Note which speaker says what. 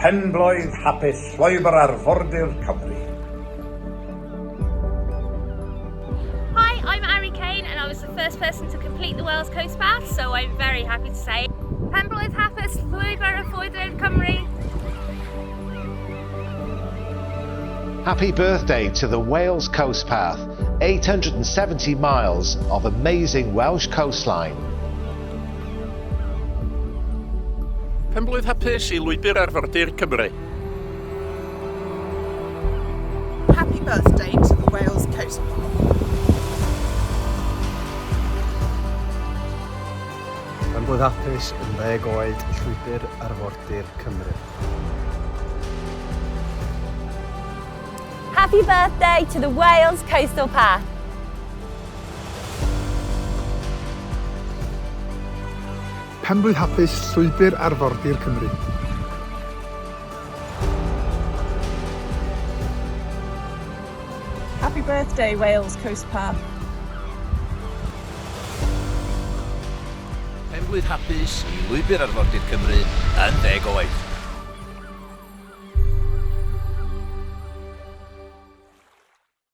Speaker 1: Penblwydd Hapus, llwybr arfordir Cymru.
Speaker 2: Hi, I'm Ari Kane and I was the first person to complete the Wales Coast Path, so I'm very happy to say Penblwydd Hapus, llwybr arfordir Cymru.
Speaker 3: Happy birthday to the Wales Coast Path, 870 miles of amazing Welsh coastline.
Speaker 4: Penblwydd Hapus I lwybr arfordir Cymru.
Speaker 5: Happy birthday to the Wales Coast Path.
Speaker 6: Penblwydd Hapus yn 10 oed, llwybr arfordir Cymru.
Speaker 7: Happy birthday to the Wales Coastal Path.
Speaker 8: Penblwydd Hapus, llwybr arfordir Cymru.
Speaker 5: Happy birthday, Wales Coast Path.
Speaker 9: Penblwydd Hapus I lwybr arfordir Cymru yn 10 oed.